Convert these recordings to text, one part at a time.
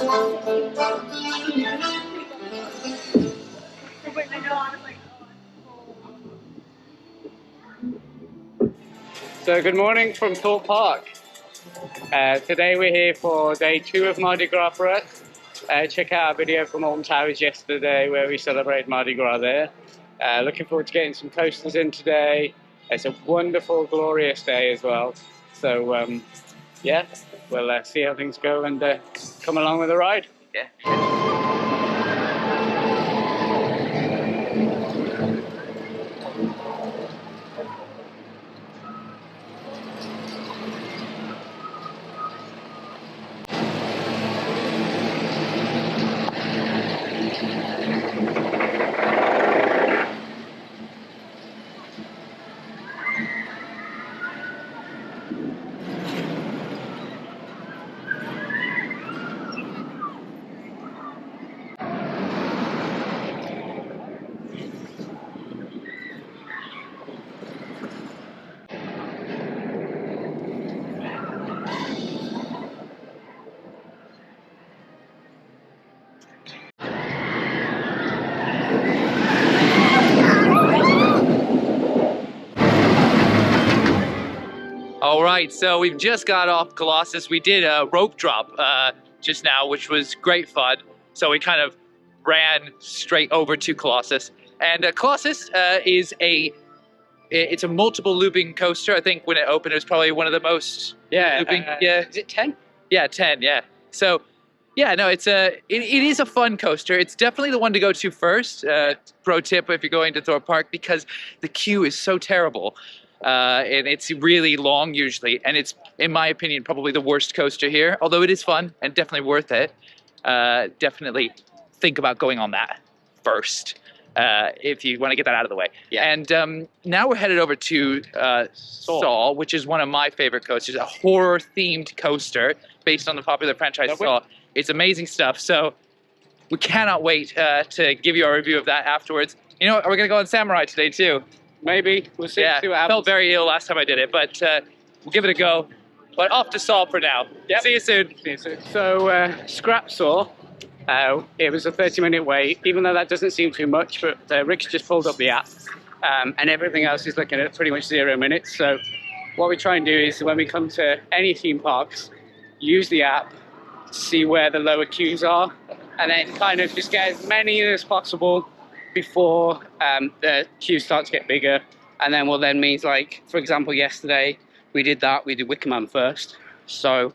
So good morning from Thorpe Park. Today we're here for day 2 of Mardi Gras for us. Check out our video from Alton Towers yesterday where we celebrated Mardi Gras there. Looking forward to getting some coasters in today. It's a wonderful, glorious day as well. So yeah, we'll see how things go and come along with the ride. Yeah. All right, so we've just got off Colossus. We did a rope drop just now, which was great fun. So we kind of ran straight over to Colossus. And Colossus is it's a multiple looping coaster. I think when it opened, it was probably one of the most looping. Yeah, is it 10? Yeah, 10. Yeah. So yeah, no, it is a fun coaster. It's definitely the one to go to first. Pro tip if you're going to Thorpe Park, because the queue is so terrible. And it's really long usually, and it's, in my opinion, probably the worst coaster here, although it is fun and definitely worth it. Definitely think about going on that first if you want to get that out of the way. Yeah. And now we're headed over to Saw, which is one of my favorite coasters, a horror-themed coaster based on the popular franchise Saw. It's amazing stuff, so we cannot wait to give you a review of that afterwards. You know what, we're going to go on Samurai today too. Maybe. We'll see. Yeah, see what happens. Felt very ill last time I did it, but we'll give it a go. But off to Saw for now. Yep. See you soon. See you soon. So, scrap Saw. It was a 30-minute wait, even though that doesn't seem too much, but Rick's just pulled up the app, and everything else is looking at pretty much 0 minutes. So what we try and do is, when we come to any theme parks, use the app, see where the lower queues are, and then kind of just get as many as possible before the queue starts to get bigger. And then what then means, like, for example, yesterday we did Wickerman first. So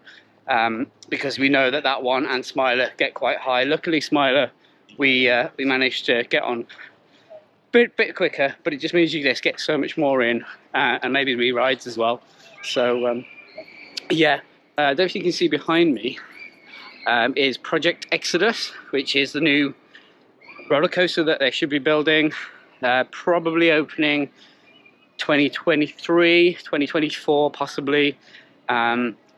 because we know that one and Smiler get quite high. Luckily Smiler we managed to get on a bit quicker, but it just means you just get so much more in, and maybe re-rides as well. So yeah, I don't know if you can see behind me is Project Exodus, which is the new roller coaster that they should be building, probably opening 2023, 2024 possibly.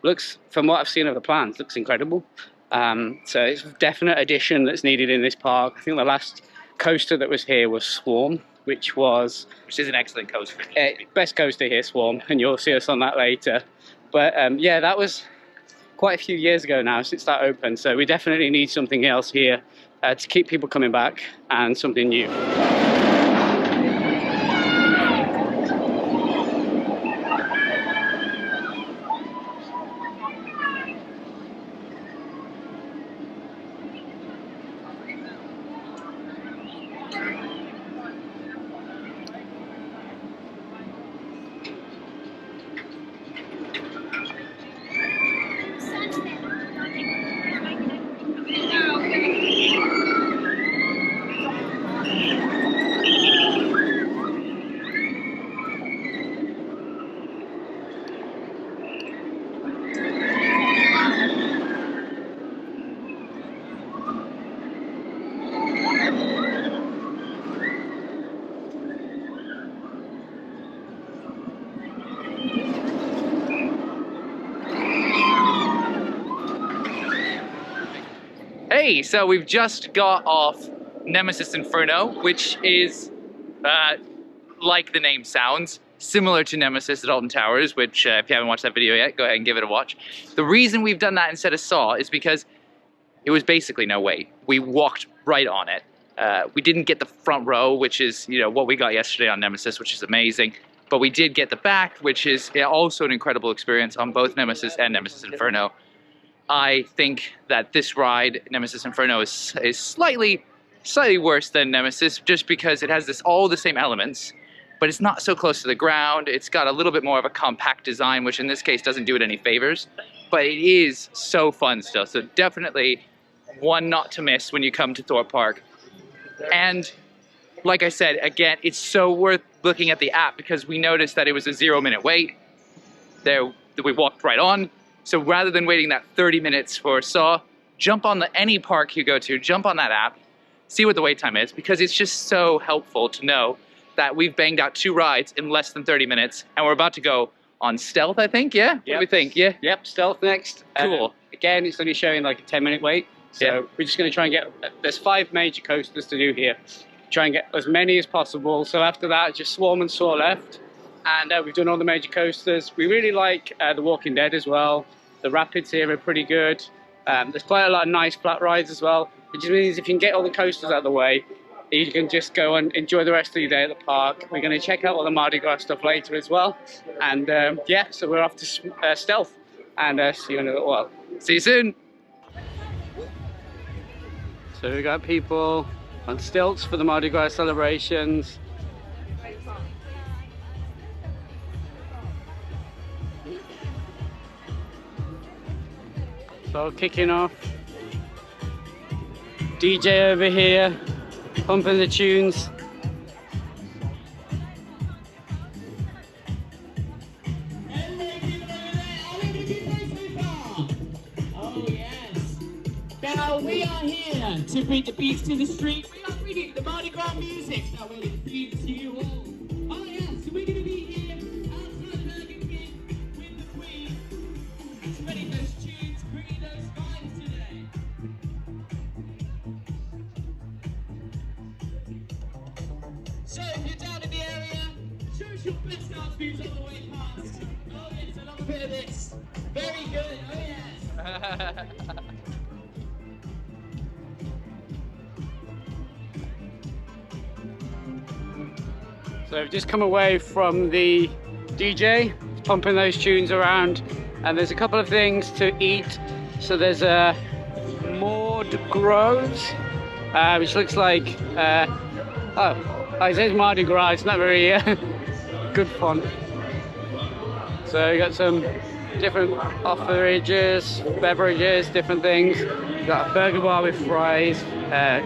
Looks, from what I've seen of the plans, looks incredible. So it's a definite addition that's needed in this park. I think the last coaster that was here was Swarm, which is an excellent coaster. Best coaster here, Swarm, and you'll see us on that later. But yeah, that was quite a few years ago now since that opened, so we definitely need something else here to keep people coming back, and something new. Hey, so we've just got off Nemesis Inferno, which is, like the name sounds, similar to Nemesis at Alton Towers, which if you haven't watched that video yet, go ahead and give it a watch. The reason we've done that instead of Saw is because it was basically no wait. We walked right on it. We didn't get the front row, which is, you know, what we got yesterday on Nemesis, which is amazing. But we did get the back, which is also an incredible experience on both Nemesis and Nemesis Inferno. I think that this ride, Nemesis Inferno, is slightly worse than Nemesis, just because it has all the same elements, but it's not so close to the ground. It's got a little bit more of a compact design, which in this case doesn't do it any favors. But it is so fun still. So definitely one not to miss when you come to Thorpe Park. And like I said, again, it's so worth looking at the app, because we noticed that it was a 0-minute wait. There, we walked right on. So rather than waiting that 30 minutes for Saw, jump on any park you go to, jump on that app, see what the wait time is, because it's just so helpful to know that we've banged out 2 rides in less than 30 minutes, and we're about to go on Stealth, I think, yeah? What do we think, yeah? Yep, Stealth next. Cool. Again, it's only showing like a 10-minute wait, so we're just going to try and get, there's 5 major coasters to do here. Try and get as many as possible, so after that, just Swarm and Saw left, and we've done all the major coasters. We really like The Walking Dead as well. The rapids here are pretty good. There's quite a lot of nice flat rides as well, which means if you can get all the coasters out of the way, you can just go and enjoy the rest of your day at the park. We're going to check out all the Mardi Gras stuff later as well. And yeah, so we're off to Stealth, and see you in a little while. See you soon. So we got people on stilts for the Mardi Gras celebrations. So kicking off. DJ over here, pumping the tunes. Oh yes. Now we are here to bring the beats to the street. We are bringing the Mardi Gras music that will infuse you all. Oh yes, so we're going to be here outside Burger King with the Queen, spreading those tunes, bringing those vibes today. So if you're down in the area, show us your best dance moves on the way past. Oh yes, I love a bit of this. Very good, oh yes. So we've just come away from the DJ, pumping those tunes around, and there's a couple of things to eat. So there's a Mardi Gras, which looks like, it says Mardi Gras, it's not very good font. So you got some different offerages, beverages, different things. You've got a burger bar with fries,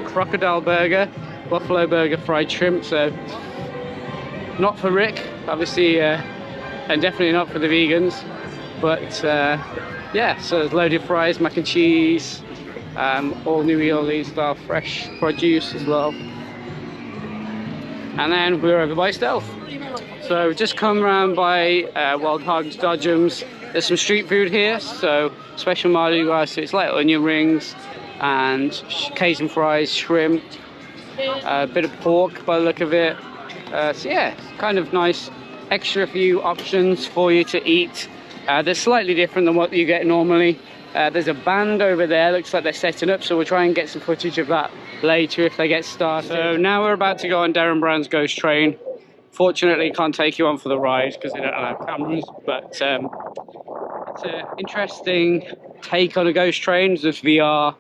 crocodile burger, buffalo burger, fried shrimp. So not for Rick, obviously, and definitely not for the vegans. But yeah, so there's loaded fries, mac and cheese, all New Orleans style fresh produce as well. And then we're over by Stealth. So we've just come around by Wild Hogs, Dodgems. There's some street food here, so special Mardi Gras, so it's like onion rings and Cajun fries, shrimp, a bit of pork by the look of it. So yeah, kind of nice extra few options for you to eat. They're slightly different than what you get normally. There's a band over there, looks like they're setting up, so we'll try and get some footage of that later if they get started. So now we're about to go on Darren Brown's Ghost Train. Fortunately, can't take you on for the ride because they don't have cameras, but it's an interesting take on a ghost train. There's VR.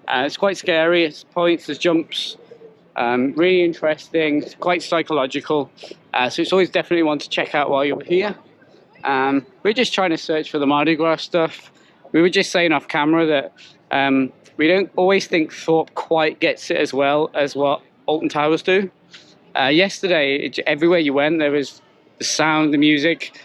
It's quite scary. It's points, there's jumps. Really interesting, it's quite psychological. So it's always definitely one to check out while you're here. We're just trying to search for the Mardi Gras stuff. We were just saying off camera that we don't always think Thorpe quite gets it as well as what Alton Towers do. Yesterday, everywhere you went, there was the sound, the music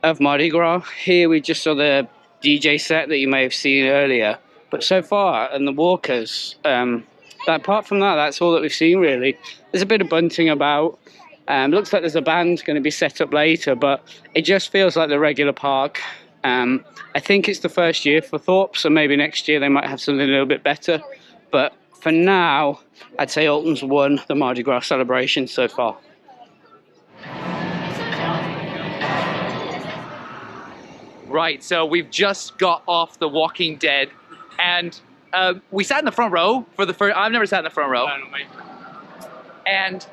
of Mardi Gras. Here we just saw the DJ set that you may have seen earlier. But so far, and the walkers, apart from that, that's all that we've seen really. There's a bit of bunting about. Looks like there's a band going to be set up later, but it just feels like the regular park. I think it's the first year for Thorpe, so maybe next year they might have something a little bit better. But for now, I'd say Alton's won the Mardi Gras celebration so far. Right, so we've just got off The Walking Dead, and We sat in the front row for the first. I've never sat in the front row, and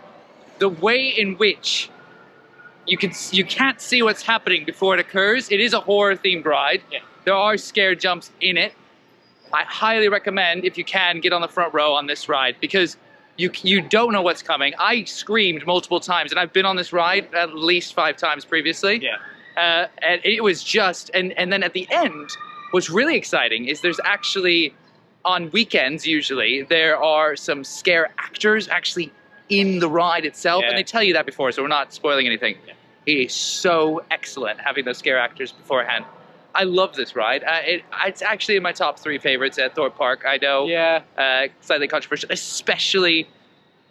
the way in which you can't see what's happening before it occurs. It is a horror themed ride. Yeah. There are scare jumps in it. I highly recommend, if you can, get on the front row on this ride, because you don't know what's coming. I screamed multiple times, and I've been on this ride at least 5 times previously. Yeah. And it was just, and then at the end, what's really exciting is there's actually, on weekends usually, there are some scare actors actually in the ride itself, Yeah. and they tell you that before, so we're not spoiling anything. Yeah. It is so excellent having those scare actors beforehand. I love this ride. It's actually in my top 3 favorites at Thorpe Park. I know, Yeah. Slightly controversial, especially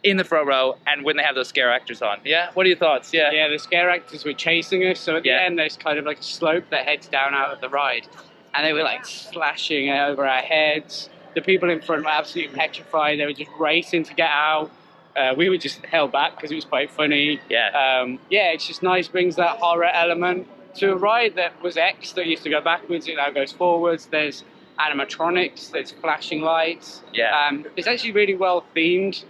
in the front row and when they have those scare actors on. Yeah, what are your thoughts? Yeah. Yeah, the scare actors were chasing us, so at the Yeah. end there's kind of like a slope that heads down out of the ride, and they were like slashing over our heads. The people in front were absolutely petrified. They were just racing to get out. We were just held back because it was quite funny. Yeah. Yeah, it's just nice, brings that horror element to a ride that was X, that used to go backwards, it now goes forwards. There's animatronics, there's flashing lights. Yeah. It's actually really well themed.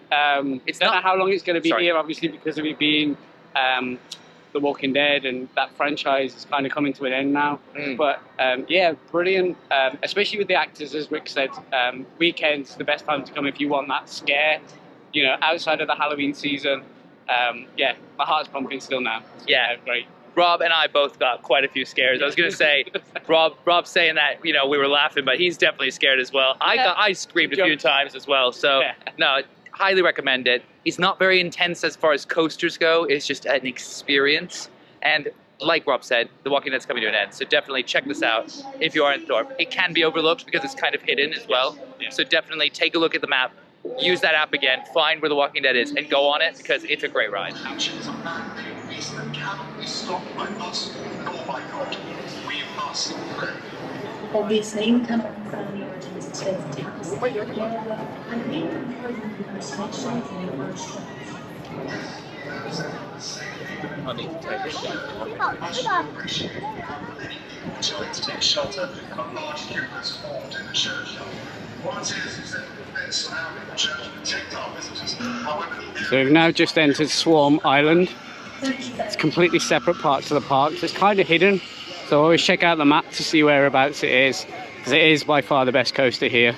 It's don't not- know how long it's going to be Sorry. here, obviously, because of it being The Walking Dead, and that franchise is kind of coming to an end now. Mm. But yeah, brilliant. Especially with the actors, as Rick said. Weekends, the best time to come if you want that scare. You know, outside of the Halloween season. Yeah, my heart's pumping still now. Yeah. Great. Rob and I both got quite a few scares. I was going to say, Rob's saying that, you know, we were laughing, but he's definitely scared as well. I screamed a few times as well. So, Yeah. no, highly recommend it. It's not very intense as far as coasters go. It's just an experience. And like Rob said, The Walking Dead's coming to an end. So definitely check this out if you are in Thorpe. It can be overlooked because it's kind of hidden as well. Yeah. So definitely take a look at the map. Use that app again, find where The Walking Dead is, and go on it because it's a great ride. Actions of man-made beasts that cannot be stopped by us nor by God. We must pray. Obviously, we cannot confirm the origins of today's attacks. And we encourage you to make sure you are Trying to take shelter in a large queue that's formed in the churchyard. What it is that they're surrounding the church and protect our visitors. However, So we've now just entered Swarm Island. It's completely separate parts of the park, so it's kind of hidden. So always check out the map to see whereabouts it is, because it is by far the best coaster here.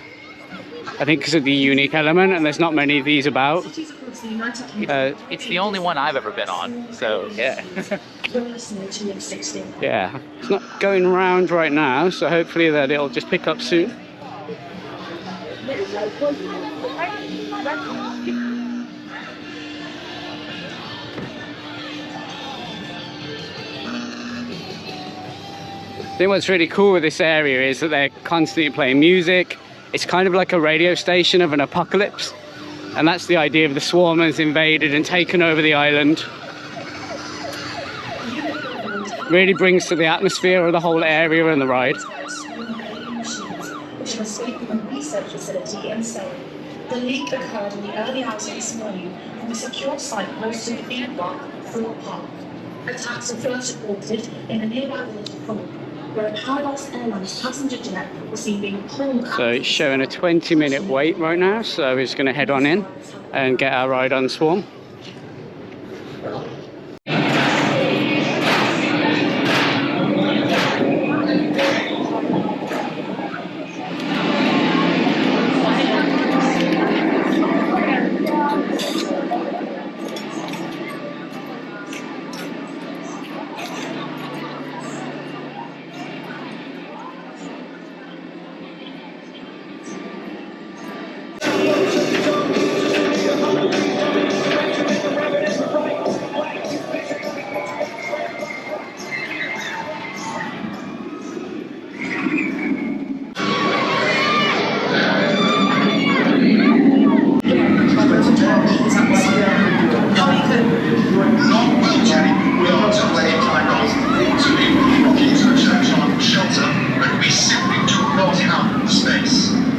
I think because of the unique element, and there's not many of these about. It's the only one I've ever been on, so yeah. Yeah, it's not going round right now, so hopefully that it'll just pick up soon. I think what's really cool with this area is that they're constantly playing music. It's kind of like a radio station of an apocalypse, and that's the idea of the swarmers invaded and taken over the island. Really brings to the atmosphere of the whole area and the ride. Which was speaking of research facility in Surrey. The leak occurred in the early hours of this morning from a secure site close to the theme park, Thorpe Park. Attacks were first reported in the nearby village of Thorpe, where a Colossus Airlines passenger jet was seen being pulled out. So it's showing a 20-minute wait right now, so we're just going to head on in and get our ride on Swarm.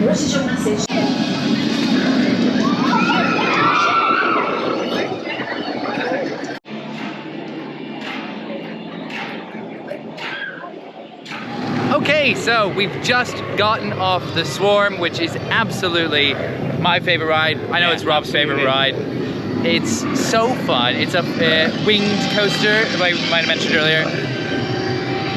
What is your message? Okay, so we've just gotten off the Swarm, which is absolutely my favorite ride. I know it's Rob's favorite ride. It's so fun. It's a winged coaster, like we might have mentioned earlier.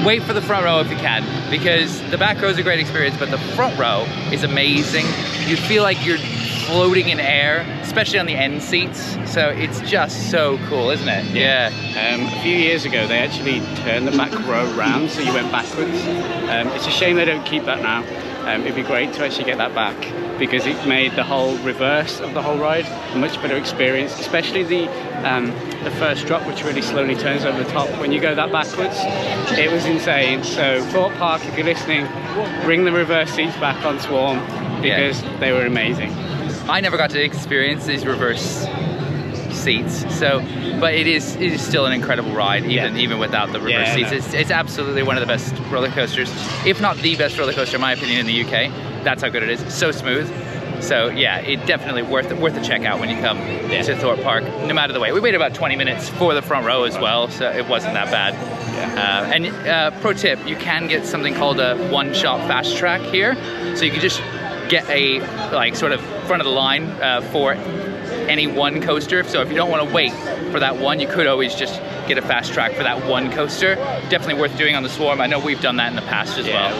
Wait for the front row if you can, because the back row is a great experience, but the front row is amazing. You feel like you're floating in air, especially on the end seats. So it's just so cool, isn't it? Yeah. A few years ago, they actually turned the back row round, so you went backwards. It's a shame they don't keep that now. It'd be great to actually get that back, because it made the whole reverse of the whole ride a much better experience, especially the first drop, which really slowly turns over the top. When you go that backwards, it was insane. So Thorpe Park, if you're listening, bring the reverse seats back on Swarm, because they were amazing. I never got to experience these reverse seats, but it is still an incredible ride, even without the reverse seats. It's absolutely one of the best roller coasters, if not the best roller coaster in my opinion in the UK. That's how good it is. It's so smooth. So yeah, it definitely worth a check out when you come to Thorpe Park, no matter the way. We waited about 20 minutes for the front row as well, so it wasn't that bad. And pro tip, you can get something called a one-shot fast track here, so you can just get a sort of front of the line for any one coaster. So if you don't want to wait for that one, you could always just get a fast track for that one coaster. Definitely worth doing on the Swarm. I know we've done that in the past as well.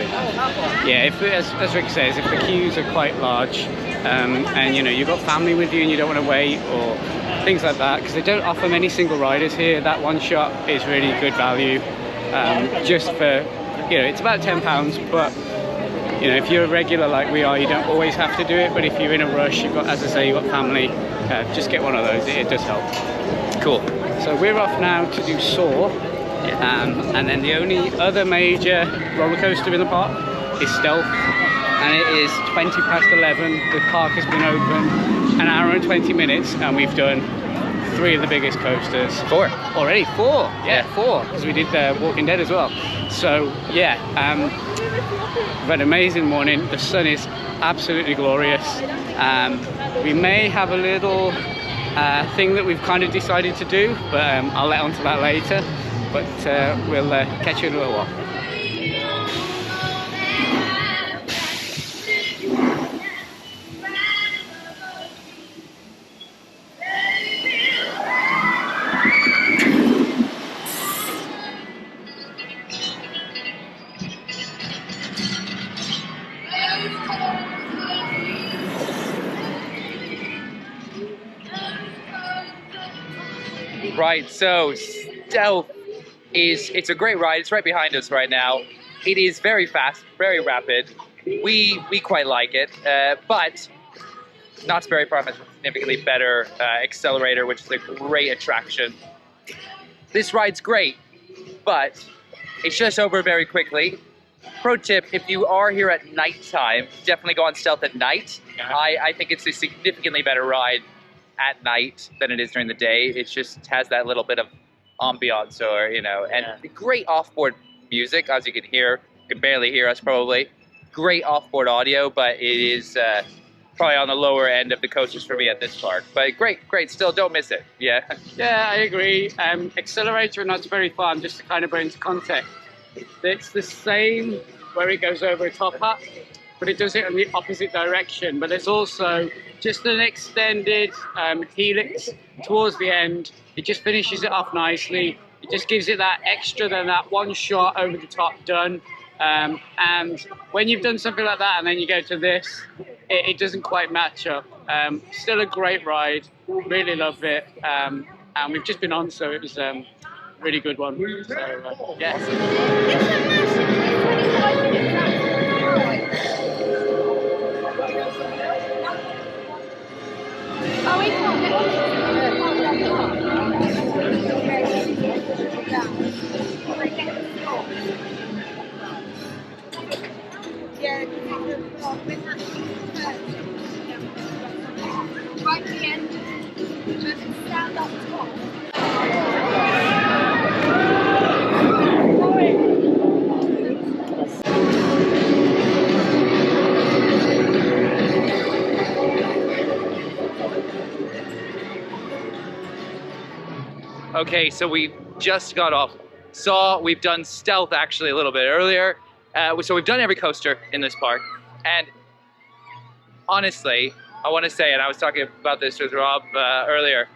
Yeah, as Rick says, if the queues are quite large and you know you've got family with you and you don't want to wait or things like that, because they don't offer many single riders here, that one shot is really good value. Just for, you know, it's about £10, but you know, if you're a regular like we are, you don't always have to do it, but if you're in a rush, you've got, as I say, you've got family, just get one of those, it does help. Cool. So we're off now to do Soar, and then the only other major roller coaster in the park is Stealth, and it is 20 past 11, the park has been open an hour and 20 minutes, and we've done 3 of the biggest coasters. 4. Already 4, yeah, 4, because we did Walking Dead as well. So yeah, we've had an amazing morning. The sun is absolutely glorious. We may have a little thing that we've kind of decided to do, but I'll let on to that later. But we'll catch you in a little while. Right, so Stealth it's a great ride. It's right behind us right now. It is very fast, very rapid. We quite like it, but not very far from a significantly better accelerator, which is a great attraction. This ride's great, but it's just over very quickly. Pro tip, if you are here at nighttime, definitely go on Stealth at night. I think it's a significantly better ride at night than it is during the day. It just has that little bit of ambiance, or you know, and great offboard music, as you can hear. You can barely hear us probably. Great offboard audio, but it is probably on the lower end of the coasters for me at this park. But great, still don't miss it. Yeah. Yeah, I agree. Accelerator and Not Very Fun, just to kind of bring into context, it's the same where it goes over a top hat, but it does it in the opposite direction. But there's also just an extended helix towards the end. It just finishes it off nicely. It just gives it that extra than that one shot over the top done. And when you've done something like that and then you go to this, it doesn't quite match up. Still a great ride, really love it. And we've just been on, so it was a really good one. So, yeah. Right at the end, just stand up top. Okay, so we just got off. We've done Stealth actually a little bit earlier. So we've done every coaster in this park, and honestly, I want to say, and I was talking about this with Rob earlier,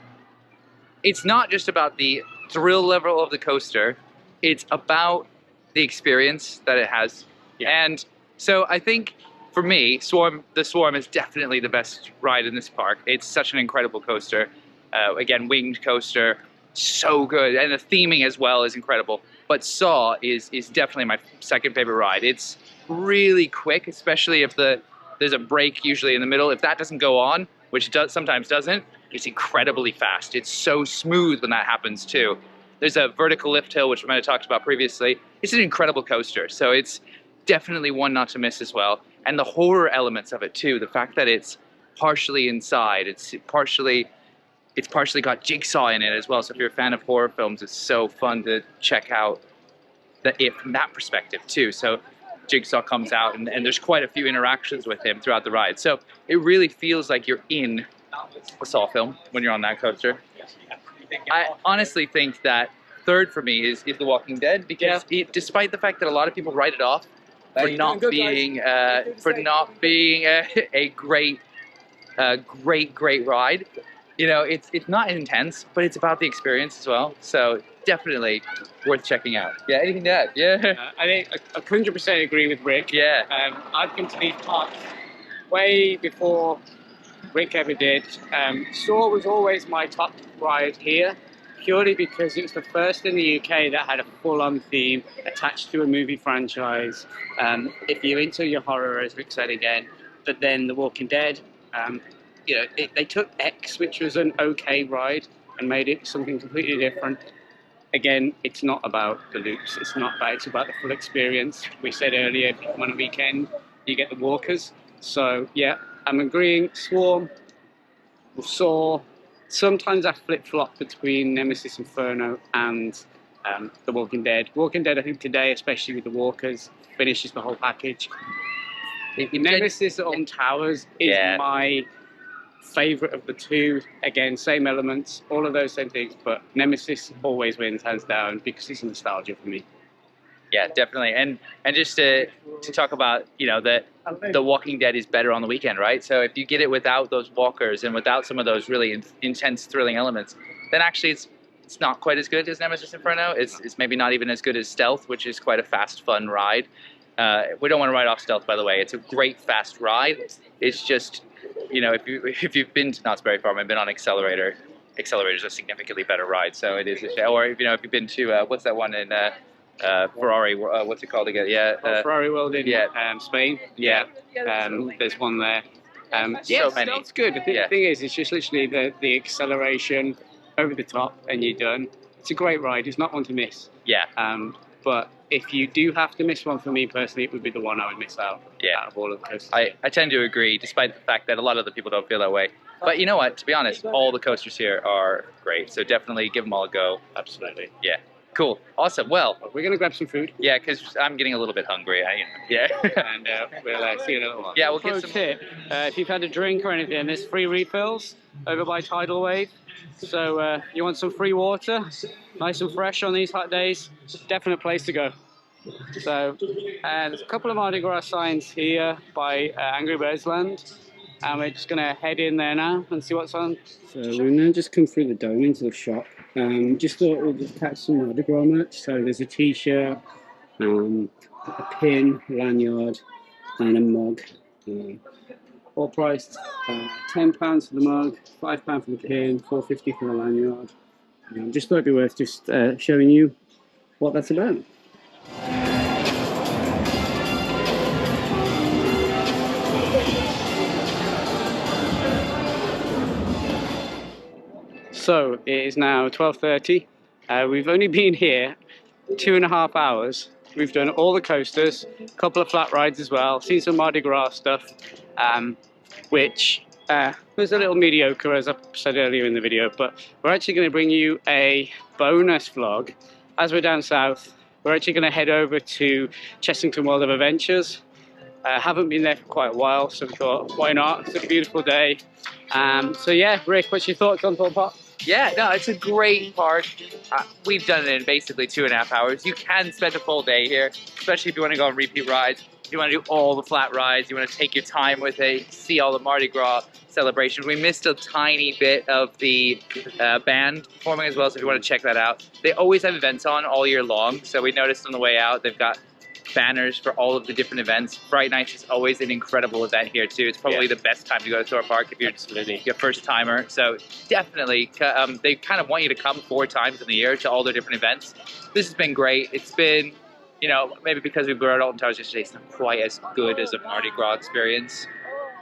it's not just about the thrill level of the coaster, it's about the experience that it has. Yeah. And so I think, for me, the Swarm is definitely the best ride in this park. It's such an incredible coaster. Again, winged coaster, so good, and the theming as well is incredible. But Saw is definitely my second favorite ride. It's really quick, especially if there's a break usually in the middle. If that doesn't go on, which it sometimes doesn't, it's incredibly fast. It's so smooth when that happens too. There's a vertical lift hill, which we might have talked about previously. It's an incredible coaster, so it's definitely one not to miss as well. And the horror elements of it too, the fact that it's partially inside, it's partially got Jigsaw in it as well. So if you're a fan of horror films, it's so fun to check out from that perspective too. So Jigsaw comes out and there's quite a few interactions with him throughout the ride. So it really feels like you're in a Saw film when you're on that coaster. I honestly think that third for me is The Walking Dead, because despite the fact that a lot of people write it off for not being a great ride, you know, it's not intense, but it's about the experience as well. So definitely worth checking out. Yeah, anything to add? Yeah. I think I 100% agree with Rick. Yeah. I've been to these parks way before Rick ever did. Saw was always my top ride here, purely because it was the first in the UK that had a full-on theme attached to a movie franchise. If you're into your horror, as Rick said again, but then The Walking Dead, you know, they took X, which was an okay ride, and made it something completely different. Again, it's not about the loops. It's about the full experience. We said earlier, if you come on a weekend, you get the walkers. So yeah, I'm agreeing. Swarm, Saw. Sometimes I flip-flop between Nemesis Inferno and The Walking Dead. Walking Dead, I think today, especially with the walkers, finishes the whole package. Nemesis on Towers is my favourite of the two. Again, same elements, all of those same things, but Nemesis always wins, hands down, because it's nostalgia for me. Yeah, definitely. And just to talk about, you know, that The Walking Dead is better on the weekend, right? So if you get it without those walkers and without some of those really intense, thrilling elements, then actually it's not quite as good as Nemesis Inferno. It's maybe not even as good as Stealth, which is quite a fast, fun ride. We don't want to write off Stealth, by the way. It's a great, fast ride. It's just, you know, if you've been to Knott's Berry Farm and been on Accelerator, Accelerator's a significantly better ride. So it is a shame. Or, you know, if you've been to, what's that one in Ferrari, what's it called again? Yeah, Ferrari World in Spain. Yeah, there's one there. So many. It's good. The thing is, it's just literally the acceleration over the top, and you're done. It's a great ride. It's not one to miss. Yeah. But if you do have to miss one, for me personally, it would be the one I would miss out. Yeah. Out of all of the coasters. I tend to agree, despite the fact that a lot of the people don't feel that way. But you know what? To be honest, all the coasters here are great. So definitely give them all a go. Absolutely. Yeah. Cool. Awesome. Well, we're going to grab some food. Yeah, because I'm getting a little bit hungry. Yeah. And we'll see you in a little while. Yeah, we'll get some. Tip, if you've had a drink or anything, there's free refills over by Tidal Wave. So you want some free water, nice and fresh on these hot days, definite place to go. So there's a couple of Mardi Gras signs here by Angry Birds Land. And we're just going to head in there now and see what's on. So we've now just come through the dome into the shop. Just thought we'd just catch some Mardi Gras merch. So there's a t-shirt, a pin, lanyard, and a mug. All priced £10 for the mug, £5 for the pin, $4.50 for the lanyard. Just thought it'd be worth just showing you what that's about. So it is now 12:30. We've only been here 2.5 hours. We've done all the coasters, a couple of flat rides as well, seen some Mardi Gras stuff, which was a little mediocre, as I said earlier in the video, but we're actually going to bring you a bonus vlog. As we're down south, we're actually going to head over to Chessington World of Adventures. Haven't been there for quite a while, so we thought, why not? It's a beautiful day. So yeah, Rick, what's your thoughts on Thorpe Park? Yeah, no, it's a great park. We've done it in basically 2.5 hours. You can spend a full day here, especially if you want to go on repeat rides. If you want to do all the flat rides, you want to take your time with it, see all the Mardi Gras celebrations. We missed a tiny bit of the band performing as well, so if you want to check that out. They always have events on all year long, so we noticed on the way out they've got banners for all of the different events. Fright Nights is always an incredible event here too. It's probably the best time to go to Thorpe Park if you're your first timer. So definitely, they kind of want you to come 4 times in the year to all their different events. This has been great. It's been, you know, maybe because we were at Alton Towers yesterday, it's not quite as good as a Mardi Gras experience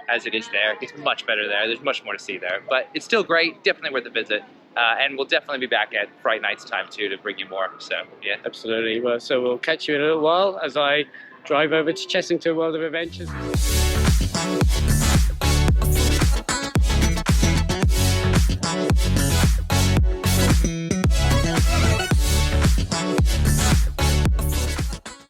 as it is there. It's much better there. There's much more to see there, but it's still great. Definitely worth a visit. And we'll definitely be back at Fright Nights time too to bring you more. So yeah, Absolutely. Well, so we'll catch you in a little while as I drive over to Chessington World of Adventures.